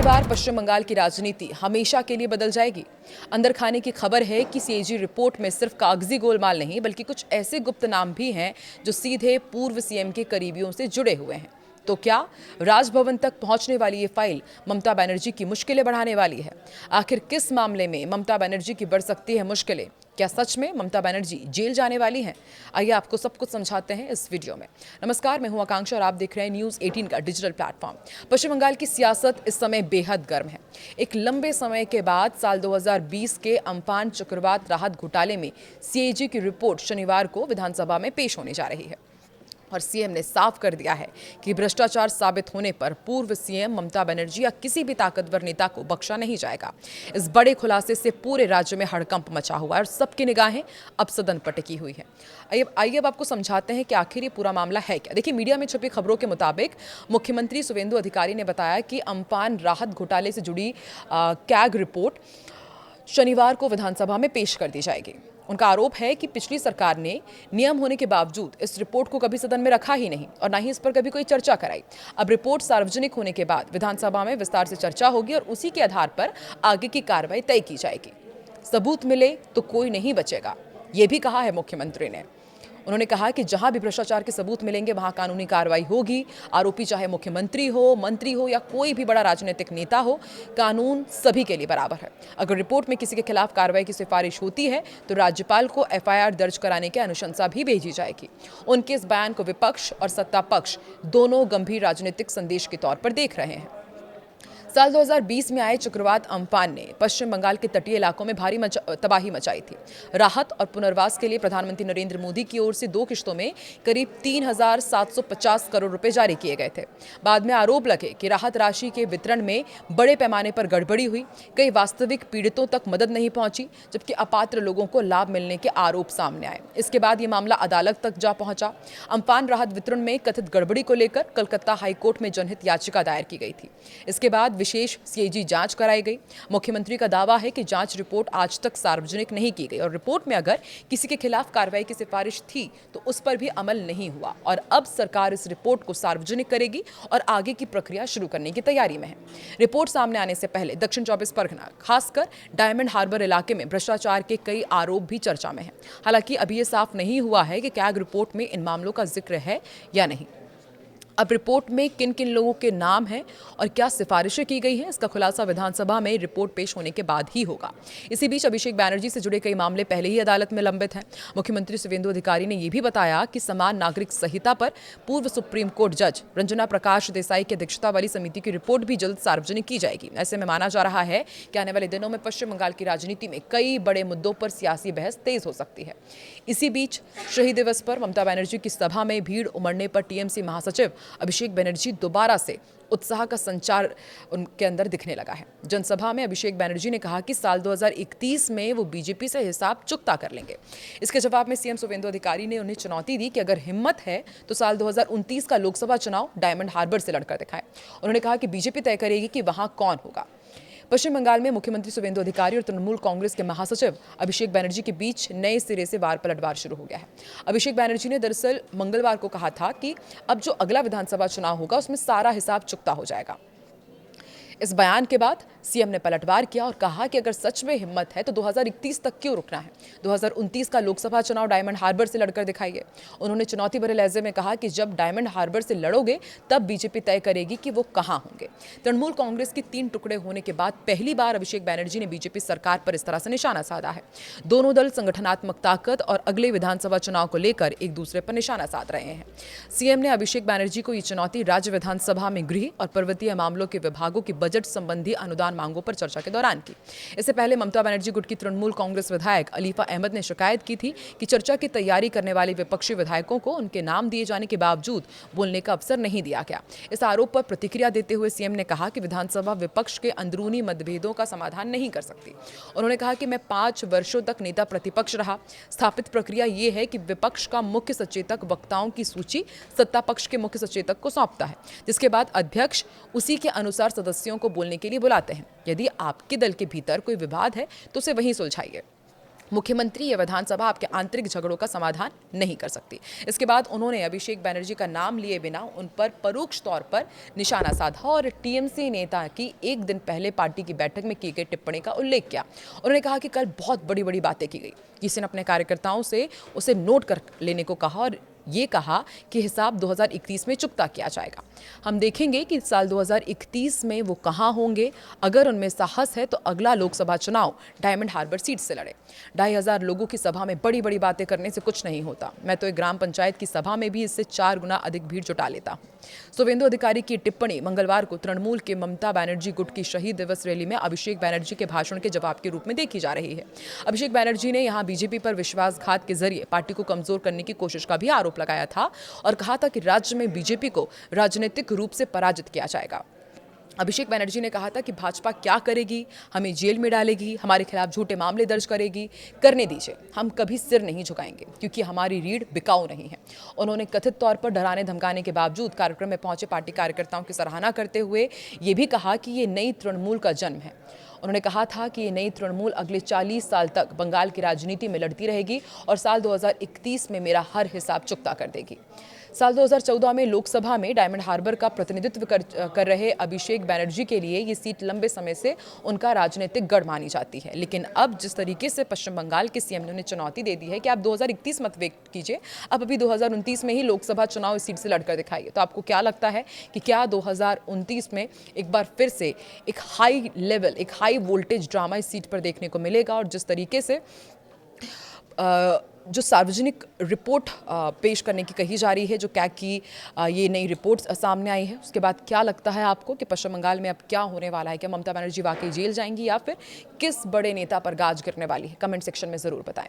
बार पश्चिम बंगाल की राजनीति हमेशा के लिए बदल जाएगी। अंदर खाने की खबर है कि सीएजी रिपोर्ट में सिर्फ कागजी गोलमाल नहीं बल्कि कुछ ऐसे गुप्त नाम भी हैं जो सीधे पूर्व सीएम के करीबियों से जुड़े हुए हैं। तो क्या राजभवन तक पहुंचने वाली ये फाइल ममता बनर्जी की मुश्किलें बढ़ाने वाली है? आखिर किस मामले में ममता बनर्जी की बढ़ सकती है मुश्किलें? क्या सच में ममता बनर्जी जेल जाने वाली हैं? आइए आपको सब कुछ समझाते हैं इस वीडियो में। नमस्कार, मैं हूं आकांक्षा और आप देख रहे हैं न्यूज़ 18 का डिजिटल प्लेटफॉर्म। पश्चिम बंगाल की सियासत इस समय बेहद गर्म है। एक लंबे समय के बाद साल 2020 के अम्फान चक्रवात राहत घोटाले में सीएजी की रिपोर्ट शनिवार को विधानसभा में पेश होने जा रही है और सीएम ने साफ कर दिया है कि भ्रष्टाचार साबित होने पर पूर्व सीएम ममता बनर्जी या किसी भी ताकतवर नेता को बख्शा नहीं जाएगा। इस बड़े खुलासे से पूरे राज्य में हड़कंप मचा हुआ है और सबकी निगाहें अब सदन पर टिकी हुई है। आइए अब आपको समझाते हैं कि आखिर ये पूरा मामला है क्या। देखिए, मीडिया में छपी खबरों के मुताबिक मुख्यमंत्री शुवेंदु अधिकारी ने बताया कि अम्फान राहत घोटाले से जुड़ी कैग रिपोर्ट शनिवार को विधानसभा में पेश कर दी जाएगी। उनका आरोप है कि पिछली सरकार ने नियम होने के बावजूद इस रिपोर्ट को कभी सदन में रखा ही नहीं और ना ही इस पर कभी कोई चर्चा कराई। अब रिपोर्ट सार्वजनिक होने के बाद विधानसभा में विस्तार से चर्चा होगी और उसी के आधार पर आगे की कार्रवाई तय की जाएगी। सबूत मिले तो कोई नहीं बचेगा, ये भी कहा है मुख्यमंत्री ने। उन्होंने कहा कि जहां भी भ्रष्टाचार के सबूत मिलेंगे वहां कानूनी कार्रवाई होगी। आरोपी चाहे मुख्यमंत्री हो, मंत्री हो या कोई भी बड़ा राजनीतिक नेता हो, कानून सभी के लिए बराबर है। अगर रिपोर्ट में किसी के खिलाफ कार्रवाई की सिफारिश होती है तो राज्यपाल को एफआईआर दर्ज कराने की अनुशंसा भी भेजी जाएगी। उनके इस बयान को विपक्ष और सत्ता पक्ष दोनों गंभीर राजनीतिक संदेश के तौर पर देख रहे हैं। साल 2020 में आए चक्रवात अम्फान ने पश्चिम बंगाल के तटीय इलाकों में भारी तबाही मचाई थी। राहत और पुनर्वास के लिए प्रधानमंत्री नरेंद्र मोदी की ओर से 2 किश्तों में करीब 3,750 करोड़ रुपए जारी किए गए थे। बाद में आरोप लगे कि राहत राशि के वितरण में बड़े पैमाने पर गड़बड़ी हुई। कई वास्तविक पीड़ितों तक मदद नहीं पहुंची, जबकि अपात्र लोगों को लाभ मिलने के आरोप सामने आए। इसके बाद ये मामला अदालत तक जा पहुंचा। अम्फान राहत वितरण में कथित गड़बड़ी को लेकर कलकत्ता हाईकोर्ट में जनहित याचिका दायर की गई थी। इसके बाद विशेष सीएजी जांच कराई गई। मुख्यमंत्री का दावा है कि जांच रिपोर्ट आज तक सार्वजनिक नहीं की गई और रिपोर्ट में अगर किसी के खिलाफ कार्रवाई की सिफारिश थी तो उस पर भी अमल नहीं हुआ और अब सरकार इस रिपोर्ट को सार्वजनिक करेगी और आगे की प्रक्रिया शुरू करने की तैयारी में है। रिपोर्ट सामने आने से पहले दक्षिण 24 परगना, खासकर डायमंड हार्बर इलाके में भ्रष्टाचार के कई आरोप भी चर्चा में हैं। हालांकि अभी यह साफ नहीं हुआ है कि कैग रिपोर्ट में इन मामलों का जिक्र है या नहीं। अब रिपोर्ट में किन किन लोगों के नाम हैं और क्या सिफारिशें की गई हैं, इसका खुलासा विधानसभा में रिपोर्ट पेश होने के बाद ही होगा। इसी बीच अभिषेक बैनर्जी से जुड़े कई मामले पहले ही अदालत में लंबित हैं। मुख्यमंत्री शुवेंदु अधिकारी ने यह भी बताया कि समान नागरिक संहिता पर पूर्व सुप्रीम कोर्ट जज रंजना प्रकाश देसाई की अध्यक्षता वाली समिति की रिपोर्ट भी जल्द सार्वजनिक की जाएगी। ऐसे में माना जा रहा है कि आने वाले दिनों में पश्चिम बंगाल की राजनीति में कई बड़े मुद्दों पर सियासी बहस तेज हो सकती है। इसी बीच शहीद दिवस पर ममता बनर्जी की सभा में भीड़ उमड़ने पर टीएमसी महासचिव अभिषेक बनर्जी दोबारा से उत्साह का संचार उनके अंदर दिखने लगा है। जनसभा में अभिषेक बनर्जी ने कहा कि साल 2031 में वो बीजेपी से हिसाब चुकता कर लेंगे। इसके जवाब में सीएम शुवेंदु अधिकारी ने उन्हें चुनौती दी कि अगर हिम्मत है तो साल 2029 का लोकसभा चुनाव डायमंड हार्बर से लड़कर दिखाएं। उन्होंने कहा कि बीजेपी तय करेगी कि वहां कौन होगा। पश्चिम बंगाल में मुख्यमंत्री शुवेंदु अधिकारी और तृणमूल कांग्रेस के महासचिव अभिषेक बनर्जी के बीच नए सिरे से वार पलटवार शुरू हो गया है। अभिषेक बनर्जी ने दरअसल मंगलवार को कहा था कि अब जो अगला विधानसभा चुनाव होगा उसमें सारा हिसाब चुकता हो जाएगा। इस बयान के बाद सीएम ने पलटवार किया और कहा कि अगर सच में हिम्मत है तो 2031 तक क्यों रुकना है, 2029 का लोकसभा चुनाव डायमंड हार्बर से लड़कर दिखाइए। उन्होंने चुनौती भरे लहजे में कहा कि जब डायमंड हार्बर से लड़ोगे तब बीजेपी तय करेगी कि वो कहां होंगे। तृणमूल कांग्रेस की 3 टुकड़े होने के बाद पहली बार अभिषेक बनर्जी ने बीजेपी सरकार पर इस तरह से निशाना साधा है। दोनों दल संगठनात्मक ताकत और अगले विधानसभा चुनाव को लेकर एक दूसरे पर निशाना साध रहे हैं। सीएम ने अभिषेक बनर्जी को ये चुनौती राज्य विधानसभा में गृह और पर्वतीय मामलों के विभागों की बजट संबंधी अनुदान मांगों पर चर्चा के दौरान की। इससे पहले ममता बनर्जी गुट की तृणमूल कांग्रेस विधायक अलीफा अहमद ने शिकायत की थी कि चर्चा की तैयारी करने वाले विपक्षी विधायकों को उनके नाम दिए जाने के बावजूद बोलने का अवसर नहीं दिया गया। इस आरोप पर प्रतिक्रिया देते हुए सीएम ने कहा कि विधानसभा विपक्ष के अंदरूनी मतभेदों का समाधान नहीं कर सकती। उन्होंने कहा कि मैं 5 वर्षों तक नेता प्रतिपक्ष रहा। स्थापित प्रक्रिया ये है कि विपक्ष का मुख्य सचेतक वक्ताओं की सूची सत्ता पक्ष के मुख्य सचेतक को सौंपता है, जिसके बाद अध्यक्ष उसी के अनुसार सदस्यों को बोलने के लिए बुलाते हैं। यदि आपके दल के भीतर कोई विवाद है तो उसे वहीं सुलझाइए। मुख्यमंत्री या विधानसभा आपके आंतरिक झगड़ों का समाधान नहीं कर सकती। इसके बाद उन्होंने अभिषेक बैनर्जी का नाम लिए बिना उन पर परोक्ष तौर पर निशाना साधा और टीएमसी नेता की एक दिन पहले पार्टी की बैठक में की गई टिप्पणी का उल्लेख किया। उन्होंने कहा कि कल बहुत बड़ी बड़ी बातें की गई। किसी ने अपने कार्यकर्ताओं से उसे नोट कर लेने को कहा और ये कहा कि हिसाब 2031 में चुकता किया जाएगा। हम देखेंगे कि साल 2031 में वो कहाँ होंगे। अगर उनमें साहस है तो अगला लोकसभा चुनाव डायमंड हार्बर सीट से लड़े। 2,500 लोगों की सभा में बड़ी बड़ी बातें करने से कुछ नहीं होता। मैं तो एक ग्राम पंचायत की सभा में भी इससे 4 गुना अधिक भीड़ जुटा लेता हूँ। शुभेंदु अधिकारी की टिप्पणी मंगलवार को तृणमूल के ममता बनर्जी गुट की शहीद दिवस रैली में अभिषेक बैनर्जी के भाषण के जवाब के रूप में देखी जा रही है। अभिषेक बैनर्जी ने यहां बीजेपी पर विश्वासघात के जरिए पार्टी को कमजोर करने की कोशिश का भी आरोप लगाया था और कहा था कि राज्य में बीजेपी को राजनीतिक रूप से पराजित किया जाएगा। अभिषेक बैनर्जी ने कहा था कि भाजपा क्या करेगी, हमें जेल में डालेगी, हमारे खिलाफ झूठे मामले दर्ज करेगी, करने दीजिए, हम कभी सिर नहीं झुकाएंगे क्योंकि हमारी रीढ़ बिकाऊ नहीं है। उन्होंने कथित तौर पर डराने धमकाने के बावजूद कार्यक्रम में पहुंचे पार्टी कार्यकर्ताओं की सराहना करते हुए ये भी कहा कि ये नई तृणमूल का जन्म है। उन्होंने कहा था कि ये नई तृणमूल अगले 40 साल तक बंगाल की राजनीति में लड़ती रहेगी और साल 2031 में मेरा हर हिसाब चुकता कर देगी। साल 2014 में लोकसभा में डायमंड हार्बर का प्रतिनिधित्व कर रहे अभिषेक बैनर्जी के लिए ये सीट लंबे समय से उनका राजनीतिक गढ़ मानी जाती है। लेकिन अब जिस तरीके से पश्चिम बंगाल के सीएम ने उन्हें चुनौती दे दी है कि आप 2031 मत वेट कीजिए, अब अभी 2029 में ही लोकसभा चुनाव इस सीट से लड़कर दिखाइए। तो आपको क्या लगता है कि क्या 2029 में एक बार फिर से एक हाई लेवल, एक हाई वोल्टेज ड्रामा इस सीट पर देखने को मिलेगा? और जिस तरीके से जो सार्वजनिक रिपोर्ट पेश करने की कही जा रही है, जो कैग की ये नई रिपोर्ट सामने आई है, उसके बाद क्या लगता है आपको कि पश्चिम बंगाल में अब क्या होने वाला है? क्या ममता बनर्जी वाकई जेल जाएंगी या फिर किस बड़े नेता पर गाज गिरने वाली है? कमेंट सेक्शन में ज़रूर बताएं।